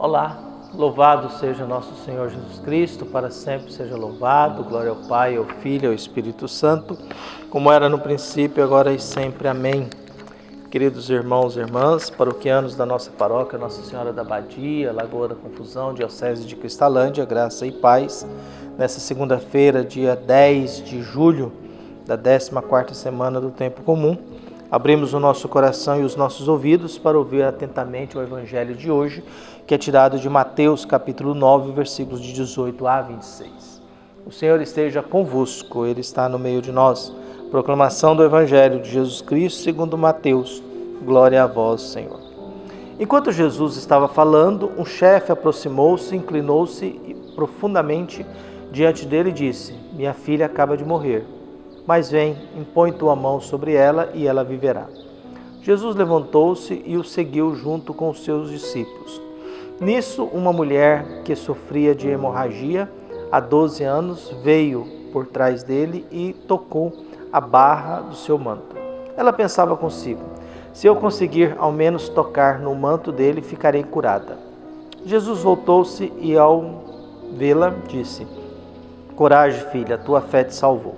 Olá, louvado seja nosso Senhor Jesus Cristo, para sempre seja louvado, glória ao Pai, ao Filho e ao Espírito Santo, como era no princípio, agora e sempre. Amém. Queridos irmãos e irmãs, paroquianos da nossa paróquia, Nossa Senhora da Abadia, Lagoa da Confusão, Diocese de Cristalândia, graça e paz, nessa segunda-feira, dia 10 de julho, da 14ª semana do Tempo Comum, abrimos o nosso coração e os nossos ouvidos para ouvir atentamente o Evangelho de hoje, que é tirado de Mateus, capítulo 9, versículos de 18 a 26. O Senhor esteja convosco, Ele está no meio de nós. Proclamação do Evangelho de Jesus Cristo segundo Mateus. Glória a vós, Senhor. Enquanto Jesus estava falando, um chefe aproximou-se, inclinou-se profundamente diante dele e disse: Minha filha acaba de morrer. Mas vem, impõe tua mão sobre ela e ela viverá. Jesus levantou-se e o seguiu junto com os seus discípulos. Nisso, uma mulher que sofria de hemorragia há 12 anos veio por trás dele e tocou a barra do seu manto. Ela pensava consigo: se eu conseguir ao menos tocar no manto dele, ficarei curada. Jesus voltou-se e, ao vê-la, disse: Coragem, filha, tua fé te salvou.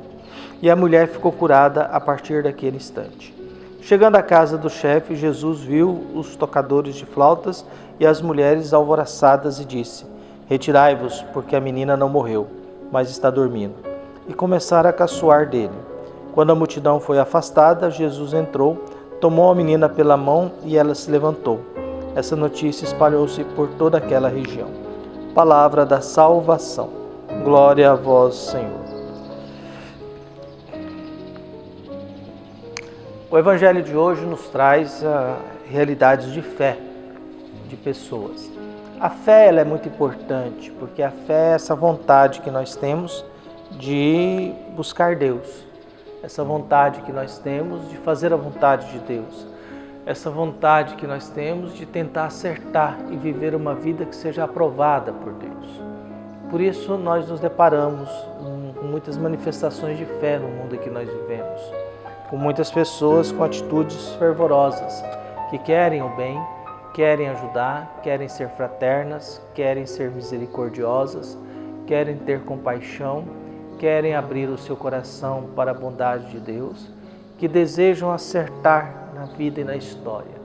E a mulher ficou curada a partir daquele instante. Chegando à casa do chefe, Jesus viu os tocadores de flautas e as mulheres alvoroçadas e disse: Retirai-vos, porque a menina não morreu, mas está dormindo. E começaram a caçoar dele. Quando a multidão foi afastada, Jesus entrou, tomou a menina pela mão e ela se levantou. Essa notícia espalhou-se por toda aquela região. Palavra da salvação. Glória a vós, Senhor. O Evangelho de hoje nos traz realidades de fé de pessoas. A fé ela é muito importante, porque a fé é essa vontade que nós temos de buscar Deus, essa vontade que nós temos de fazer a vontade de Deus, essa vontade que nós temos de tentar acertar e viver uma vida que seja aprovada por Deus. Por isso nós nos deparamos com muitas manifestações de fé no mundo em que nós vivemos, com muitas pessoas com atitudes fervorosas, que querem o bem, querem ajudar, querem ser fraternas, querem ser misericordiosas, querem ter compaixão, querem abrir o seu coração para a bondade de Deus, que desejam acertar na vida e na história.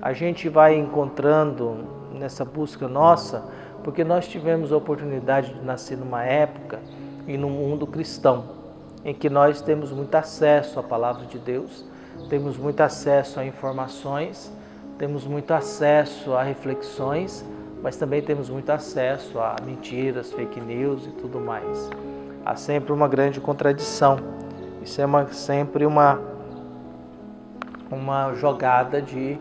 A gente vai encontrando nessa busca nossa, porque nós tivemos a oportunidade de nascer numa época e num mundo cristão, em que nós temos muito acesso à palavra de Deus, temos muito acesso a informações, temos muito acesso a reflexões, mas também temos muito acesso a mentiras, fake news e tudo mais. Há sempre uma grande contradição. Isso é sempre uma jogada de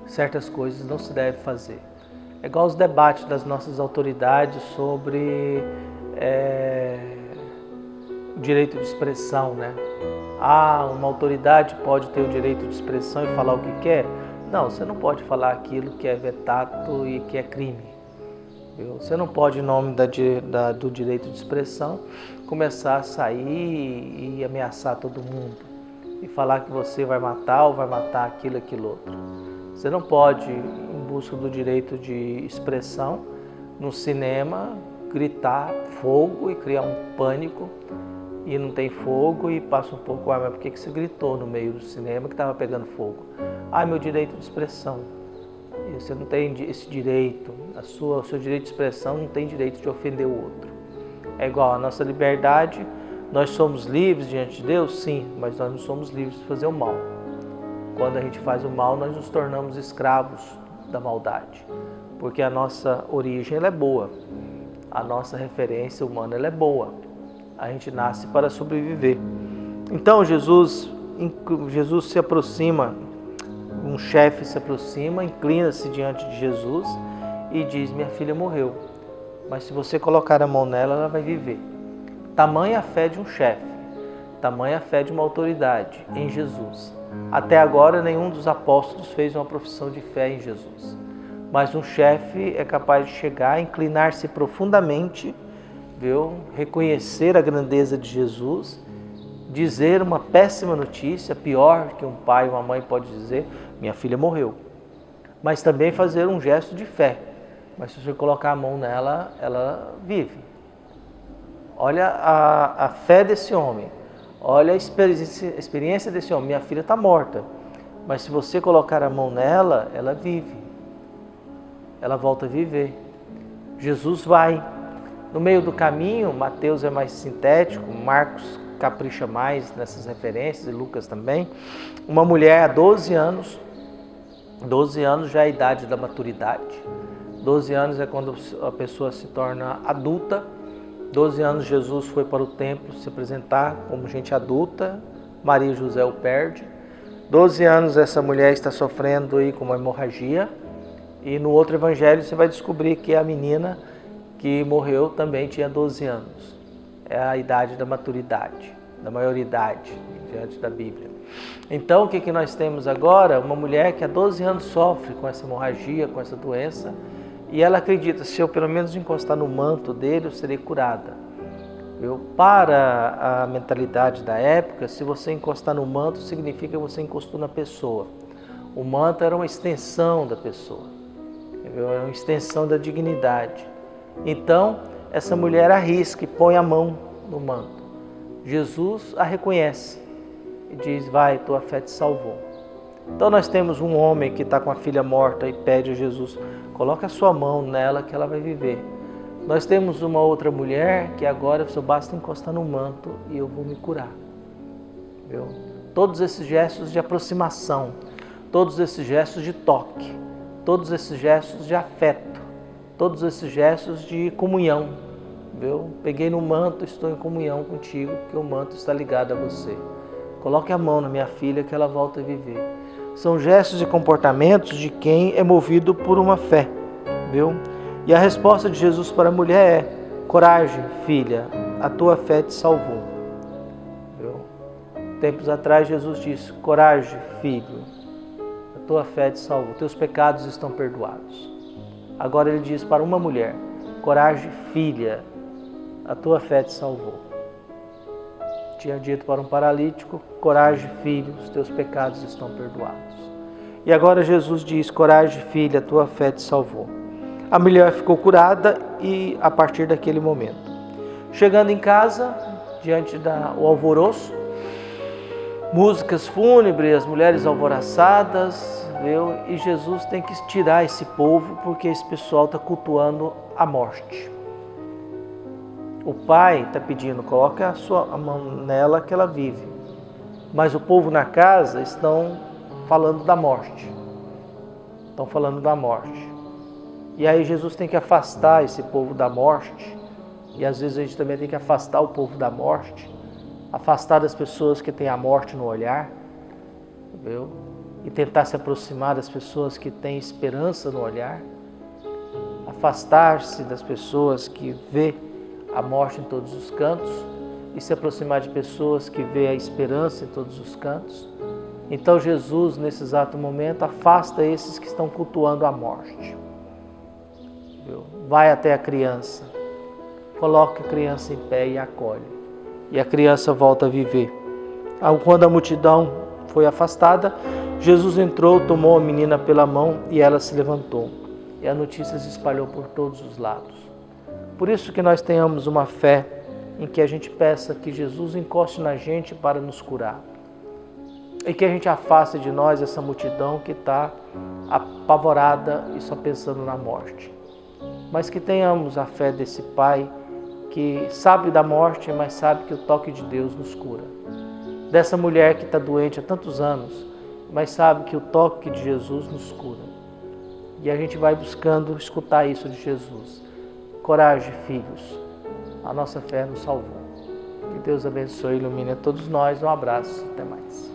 certas coisas não se deve fazer. É igual os debates das nossas autoridades sobre o direito de expressão, né? Uma autoridade pode ter o direito de expressão e falar o que quer? Não, você não pode falar aquilo que é vetado e que é crime. Você não pode, em nome do direito de expressão, começar a sair e ameaçar todo mundo e falar que você vai matar ou vai matar aquilo outro. Você não pode, em busca do direito de expressão, no cinema, gritar fogo e criar um pânico e não tem fogo e passa um pouco, mas por que você gritou no meio do cinema que estava pegando fogo? Meu direito de expressão. Você não tem esse direito, o seu direito de expressão não tem direito de ofender o outro. É igual a nossa liberdade, nós somos livres diante de Deus? Sim, mas nós não somos livres de fazer o mal. Quando a gente faz o mal, nós nos tornamos escravos da maldade, porque a nossa origem ela é boa, a nossa referência humana ela é boa, a gente nasce para sobreviver. Então Jesus se aproxima, um chefe se aproxima, inclina-se diante de Jesus e diz: Minha filha morreu, mas se você colocar a mão nela, ela vai viver. Tamanha a fé de um chefe, tamanha a fé de uma autoridade em Jesus. Até agora nenhum dos apóstolos fez uma profissão de fé em Jesus, mas um chefe é capaz de chegar, inclinar-se profundamente, reconhecer a grandeza de Jesus, dizer uma péssima notícia, pior que um pai ou uma mãe pode dizer: minha filha morreu. Mas também fazer um gesto de fé, mas se você colocar a mão nela, ela vive. Olha a fé desse homem, olha a experiência desse homem. Minha filha está morta, mas se você colocar a mão nela, ela vive, ela volta a viver. Jesus vai. No meio do caminho, Mateus é mais sintético, Marcos capricha mais nessas referências, e Lucas também. Uma mulher há 12 anos já é a idade da maturidade. 12 anos é quando a pessoa se torna adulta. 12 anos Jesus foi para o templo se apresentar como gente adulta, Maria e José o perde. 12 anos essa mulher está sofrendo aí com uma hemorragia, e no outro evangelho você vai descobrir que a menina que morreu também tinha 12 anos. É a idade da maturidade, da maioridade diante da Bíblia. Então o que nós temos agora? Uma mulher que há 12 anos sofre com essa hemorragia, com essa doença, e ela acredita, se eu pelo menos encostar no manto dele, eu serei curada. Para a mentalidade da época, se você encostar no manto, significa que você encostou na pessoa. O manto era uma extensão da pessoa, era uma extensão da dignidade. Então, essa mulher arrisca e põe a mão no manto. Jesus a reconhece e diz, vai, tua fé te salvou. Então nós temos um homem que está com a filha morta e pede a Jesus, coloca a sua mão nela que ela vai viver. Nós temos uma outra mulher que agora só basta encostar no manto e eu vou me curar. Viu? Todos esses gestos de aproximação, todos esses gestos de toque, todos esses gestos de afeto, todos esses gestos de comunhão. Viu? Peguei no manto, estou em comunhão contigo, porque o manto está ligado a você. Coloque a mão na minha filha que ela volta a viver. São gestos e comportamentos de quem é movido por uma fé. Viu? E a resposta de Jesus para a mulher é, coragem, filha, a tua fé te salvou. Viu? Tempos atrás Jesus disse, coragem, filho, a tua fé te salvou, teus pecados estão perdoados. Agora ele diz para uma mulher, coragem, filha, a tua fé te salvou. Tinha dito para um paralítico, coragem, filho, os teus pecados estão perdoados. E agora Jesus diz, coragem, filha, a tua fé te salvou. A mulher ficou curada e a partir daquele momento. Chegando em casa, diante do alvoroço, músicas fúnebres, as mulheres alvoroçadas, viu? E Jesus tem que tirar esse povo porque esse pessoal está cultuando a morte. O pai está pedindo, coloque a mão nela que ela vive. Mas o povo na casa estão falando da morte. Estão falando da morte. E aí Jesus tem que afastar esse povo da morte. E às vezes a gente também tem que afastar o povo da morte. Afastar das pessoas que têm a morte no olhar. Viu? E tentar se aproximar das pessoas que têm esperança no olhar. Afastar-se das pessoas que vê a morte em todos os cantos e se aproximar de pessoas que vê a esperança em todos os cantos. Então Jesus, nesse exato momento, afasta esses que estão cultuando a morte. Vai até a criança, coloca a criança em pé e acolhe. E a criança volta a viver. Quando a multidão foi afastada, Jesus entrou, tomou a menina pela mão e ela se levantou. E a notícia se espalhou por todos os lados. Por isso que nós tenhamos uma fé em que a gente peça que Jesus encoste na gente para nos curar. E que a gente afaste de nós essa multidão que está apavorada e só pensando na morte. Mas que tenhamos a fé desse Pai que sabe da morte, mas sabe que o toque de Deus nos cura. Dessa mulher que está doente há tantos anos, mas sabe que o toque de Jesus nos cura. E a gente vai buscando escutar isso de Jesus. Coragem, filhos, a nossa fé nos salvou. Que Deus abençoe e ilumine a todos nós. Um abraço, até mais.